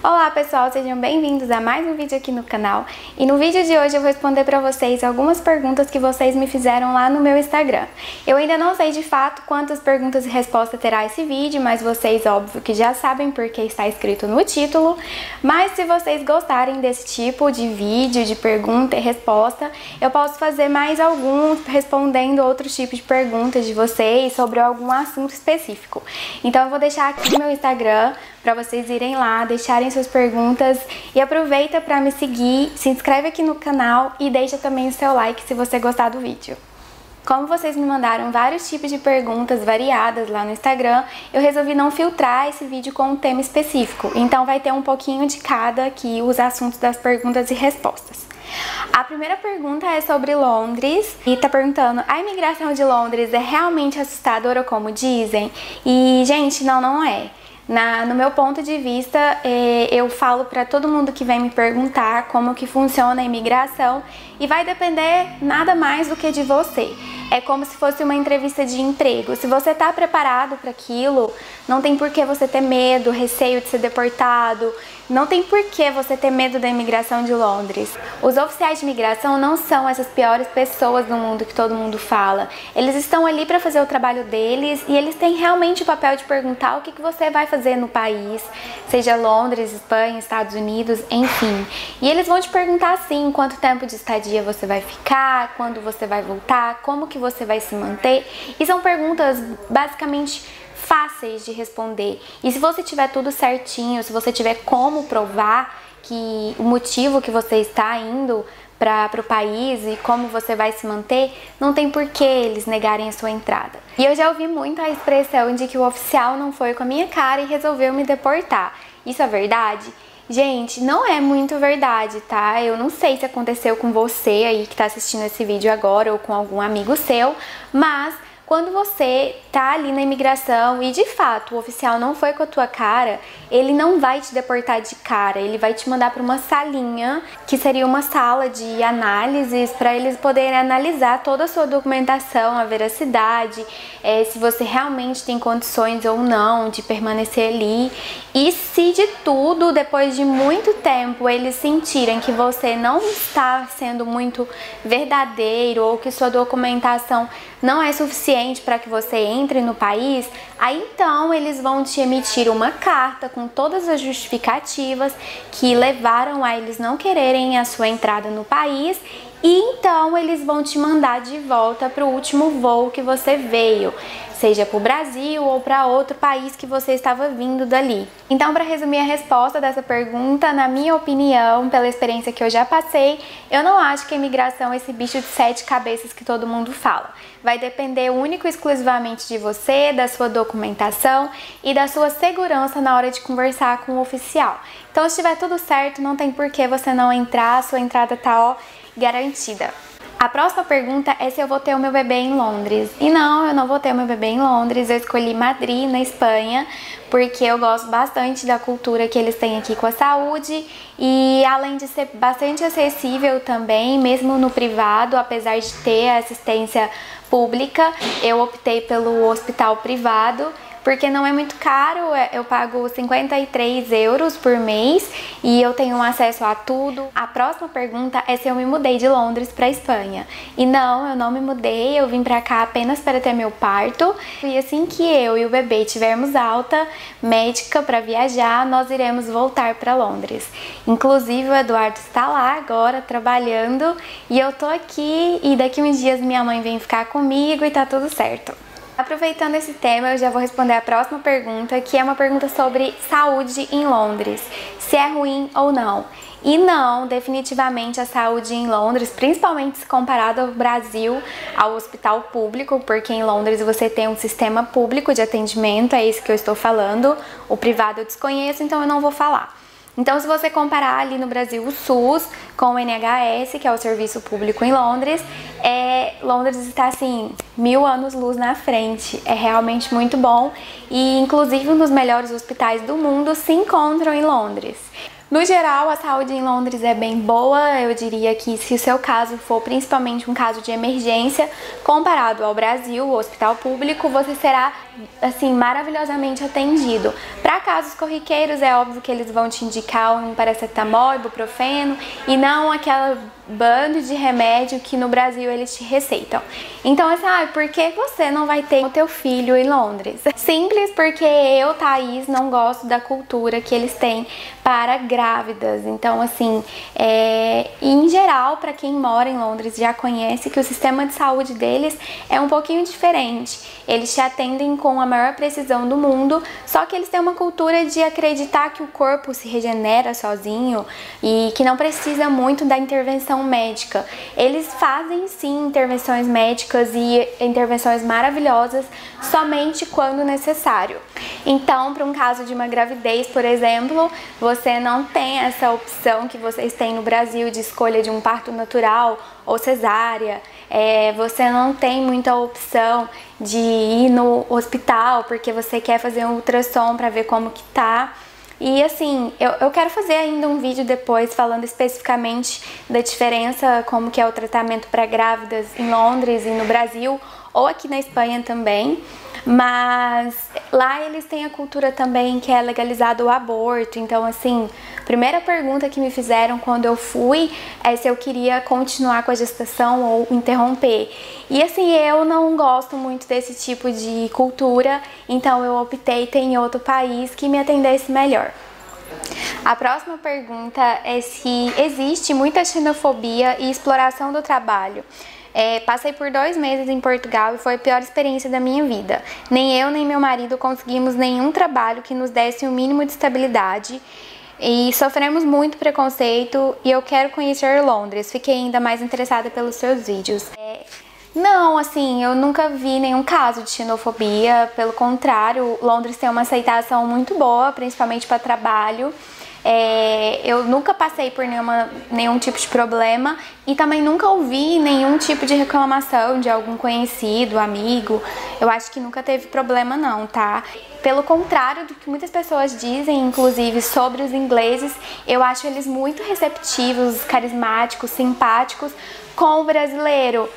Olá pessoal, sejam bem-vindos a mais um vídeo aqui no canal. E no vídeo de hoje eu vou responder para vocês algumas perguntas que vocês me fizeram lá no meu Instagram. Eu ainda não sei de fato quantas perguntas e respostas terá esse vídeo, mas vocês óbvio que já sabem porque está escrito no título. Mas se vocês gostarem desse tipo de vídeo, de pergunta e resposta, eu posso fazer mais alguns respondendo outros tipos de perguntas de vocês sobre algum assunto específico. Então eu vou deixar aqui no meu Instagram para vocês irem lá, deixarem suas perguntas e aproveita para me seguir, se inscreve aqui no canal e deixa também o seu like se você gostar do vídeo. Como vocês me mandaram vários tipos de perguntas variadas lá no Instagram, eu resolvi não filtrar esse vídeo com um tema específico, então vai ter um pouquinho de cada aqui, os assuntos das perguntas e respostas. A primeira pergunta é sobre Londres e tá perguntando: a imigração de Londres é realmente assustadora como dizem? E gente, não é. No meu ponto de vista, eu falo para todo mundo que vem me perguntar como que funciona a imigração e vai depender nada mais do que de você. É como se fosse uma entrevista de emprego. Se você está preparado para aquilo, não tem por que você ter medo, receio de ser deportado, não tem por que você ter medo da imigração de Londres. Os oficiais de imigração não são essas piores pessoas do mundo que todo mundo fala. Eles estão ali para fazer o trabalho deles e eles têm realmente o papel de perguntar o que você vai fazer no país, seja Londres, Espanha, Estados Unidos, enfim. E eles vão te perguntar assim, quanto tempo de estadia você vai ficar, quando você vai voltar, como que você vai se manter. E são perguntas basicamente fáceis de responder. E se você tiver tudo certinho, se você tiver como provar que o motivo que você está indo para o país e como você vai se manter, não tem por que eles negarem a sua entrada. E eu já ouvi muito a expressão de que o oficial não foi com a minha cara e resolveu me deportar. Isso é verdade? Gente, não é muito verdade, tá? Eu não sei se aconteceu com você aí que tá assistindo esse vídeo agora ou com algum amigo seu, mas quando você tá ali na imigração e de fato o oficial não foi com a tua cara, ele não vai te deportar de cara, ele vai te mandar para uma salinha, que seria uma sala de análises, para eles poderem analisar toda a sua documentação, a veracidade, se você realmente tem condições ou não de permanecer ali. E se de tudo, depois de muito tempo, eles sentirem que você não está sendo muito verdadeiro ou que sua documentação não é suficiente para que você entre no país, aí então eles vão te emitir uma carta com todas as justificativas que levaram a eles não quererem a sua entrada no país, e então eles vão te mandar de volta para o último voo que você veio, seja para o Brasil ou para outro país que você estava vindo dali. Então, para resumir a resposta dessa pergunta, na minha opinião, pela experiência que eu já passei, eu não acho que a imigração é esse bicho de 7 cabeças que todo mundo fala. Vai depender único e exclusivamente de você, da sua documentação e da sua segurança na hora de conversar com o oficial. Então, se estiver tudo certo, não tem por que você não entrar, a sua entrada tá garantida. A próxima pergunta é se eu vou ter o meu bebê em Londres. E não, eu não vou ter o meu bebê em Londres, eu escolhi Madrid, na Espanha, porque eu gosto bastante da cultura que eles têm aqui com a saúde e além de ser bastante acessível também, mesmo no privado, apesar de ter assistência pública, eu optei pelo hospital privado, porque não é muito caro, eu pago 53 euros por mês e eu tenho acesso a tudo. A próxima pergunta é se eu me mudei de Londres para Espanha. E não, eu não me mudei, eu vim para cá apenas para ter meu parto. E assim que eu e o bebê tivermos alta médica para viajar, nós iremos voltar para Londres. Inclusive o Eduardo está lá agora trabalhando e eu tô aqui e daqui uns dias minha mãe vem ficar comigo e tá tudo certo. Aproveitando esse tema, eu já vou responder a próxima pergunta, que é uma pergunta sobre saúde em Londres, se é ruim ou não. E não, definitivamente a saúde em Londres, principalmente se comparado ao Brasil, ao hospital público, porque em Londres você tem um sistema público de atendimento, é isso que eu estou falando, o privado eu desconheço, então eu não vou falar. Então, se você comparar ali no Brasil o SUS com o NHS, que é o serviço público em Londres, Londres está assim, 1000 anos-luz na frente. É realmente muito bom e, inclusive, um dos melhores hospitais do mundo se encontram em Londres. No geral, a saúde em Londres é bem boa, eu diria que se o seu caso for principalmente um caso de emergência, comparado ao Brasil, o hospital público, você será assim, maravilhosamente atendido. Para casos corriqueiros, é óbvio que eles vão te indicar um paracetamol, ibuprofeno e não aquela bando de remédio que no Brasil eles te receitam. Então, assim, por que você não vai ter o teu filho em Londres? Simples, porque eu, Thaís, não gosto da cultura que eles têm para grávidas. Então, assim, em geral, para quem mora em Londres já conhece que o sistema de saúde deles é um pouquinho diferente. Eles te atendem com a maior precisão do mundo, só que eles têm uma cultura de acreditar que o corpo se regenera sozinho e que não precisa muito da intervenção médica. Eles fazem sim intervenções médicas e intervenções maravilhosas somente quando necessário. Então, para um caso de uma gravidez, por exemplo, você não tem essa opção que vocês têm no Brasil de escolha de um parto natural ou cesárea. Você não tem muita opção de ir no hospital porque você quer fazer um ultrassom para ver como que tá. E assim, eu quero fazer ainda um vídeo depois falando especificamente da diferença, como que é o tratamento para grávidas em Londres e no Brasil, ou aqui na Espanha também. Mas lá eles têm a cultura também que é legalizado o aborto. Então, assim, a primeira pergunta que me fizeram quando eu fui é se eu queria continuar com a gestação ou interromper. E assim, eu não gosto muito desse tipo de cultura, então eu optei ter em outro país que me atendesse melhor. A próxima pergunta é se existe muita xenofobia e exploração do trabalho. Passei por 2 meses em Portugal e foi a pior experiência da minha vida. Nem eu nem meu marido conseguimos nenhum trabalho que nos desse o mínimo de estabilidade e sofremos muito preconceito e eu quero conhecer Londres. Fiquei ainda mais interessada pelos seus vídeos. Não, assim, eu nunca vi nenhum caso de xenofobia, pelo contrário, Londres tem uma aceitação muito boa, principalmente para trabalho. Eu nunca passei por nenhum tipo de problema e também nunca ouvi nenhum tipo de reclamação de algum conhecido, amigo. Eu acho que nunca teve problema não, tá? Pelo contrário do que muitas pessoas dizem, inclusive sobre os ingleses, eu acho eles muito receptivos, carismáticos, simpáticos com o brasileiro.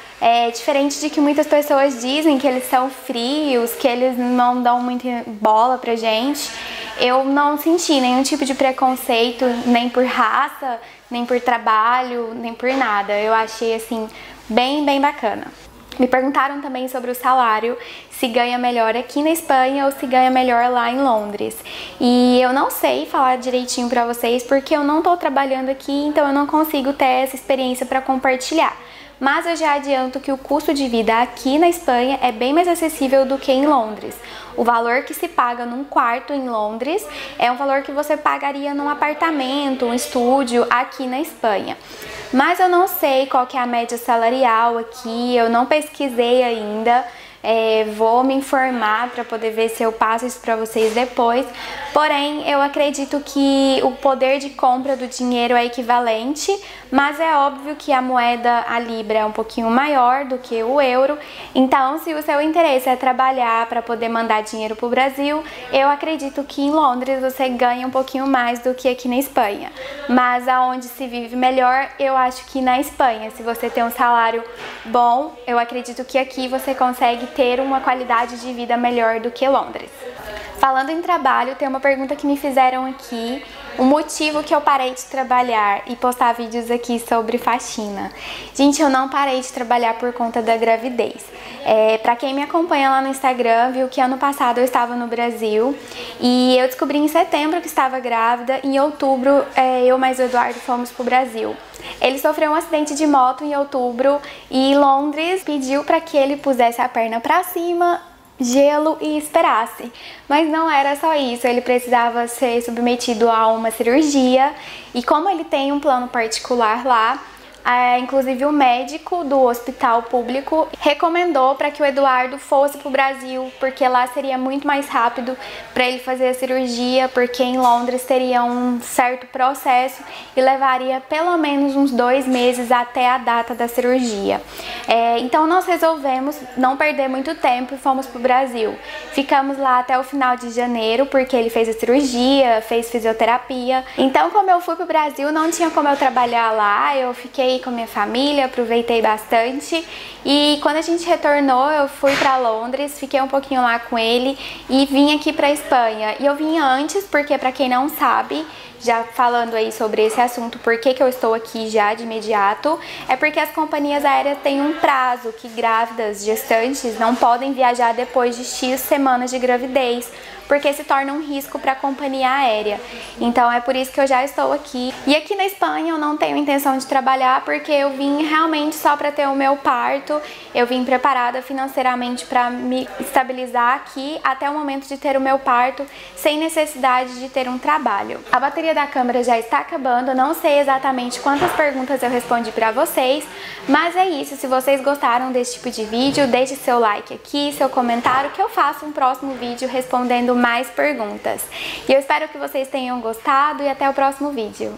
Diferente de que muitas pessoas dizem que eles são frios, que eles não dão muita bola pra gente. Eu não senti nenhum tipo de preconceito, nem por raça, nem por trabalho, nem por nada. Eu achei, assim, bem bacana. Me perguntaram também sobre o salário, se ganha melhor aqui na Espanha ou se ganha melhor lá em Londres. E eu não sei falar direitinho pra vocês porque eu não tô trabalhando aqui, então eu não consigo ter essa experiência pra compartilhar. Mas eu já adianto que o custo de vida aqui na Espanha é bem mais acessível do que em Londres. O valor que se paga num quarto em Londres é um valor que você pagaria num apartamento, um estúdio aqui na Espanha. Mas eu não sei qual que é a média salarial aqui, eu não pesquisei ainda. Vou me informar para poder ver se eu passo isso para vocês depois. Porém, eu acredito que o poder de compra do dinheiro é equivalente, mas é óbvio que a moeda, a libra, é um pouquinho maior do que o euro. Então, se o seu interesse é trabalhar para poder mandar dinheiro para o Brasil, eu acredito que em Londres você ganha um pouquinho mais do que aqui na Espanha. Mas aonde se vive melhor, eu acho que na Espanha. Se você tem um salário bom, eu acredito que aqui você consegue ter uma qualidade de vida melhor do que Londres. Falando em trabalho, tem uma pergunta que me fizeram aqui, o motivo que eu parei de trabalhar e postar vídeos aqui sobre faxina. Gente, eu não parei de trabalhar por conta da gravidez. Pra quem me acompanha lá no Instagram, viu que ano passado eu estava no Brasil e eu descobri em setembro que estava grávida. Em outubro, eu mais o Eduardo fomos pro Brasil. Ele sofreu um acidente de moto em outubro e Londres pediu para que ele pusesse a perna pra cima, gelo e esperasse. Mas não era só isso, ele precisava ser submetido a uma cirurgia e como ele tem um plano particular lá, inclusive o médico do hospital público recomendou para que o Eduardo fosse para o Brasil, porque lá seria muito mais rápido para ele fazer a cirurgia, porque em Londres teria um certo processo e levaria pelo menos uns 2 meses até a data da cirurgia. Então nós resolvemos não perder muito tempo e fomos para o Brasil. Ficamos lá até o final de janeiro, porque ele fez a cirurgia, fez fisioterapia. Então, como eu fui para o Brasil, não tinha como eu trabalhar lá, eu fiquei passeei com a minha família, aproveitei bastante. E quando a gente retornou, eu fui pra Londres, fiquei um pouquinho lá com ele e vim aqui pra Espanha. E eu vim antes porque, pra quem não sabe, já falando aí sobre esse assunto, por que eu estou aqui já de imediato, é porque as companhias aéreas têm um prazo que grávidas, gestantes, não podem viajar depois de X semanas de gravidez, porque se torna um risco para a companhia aérea. Então é por isso que eu já estou aqui. E aqui na Espanha eu não tenho intenção de trabalhar, porque eu vim realmente só para ter o meu parto. Eu vim preparada financeiramente para me estabilizar aqui até o momento de ter o meu parto, sem necessidade de ter um trabalho. A bateria da câmera já está acabando, eu não sei exatamente quantas perguntas eu respondi para vocês, mas é isso. Se vocês gostaram desse tipo de vídeo, deixe seu like aqui, seu comentário, que eu faço um próximo vídeo respondendo mais perguntas. E eu espero que vocês tenham gostado e até o próximo vídeo.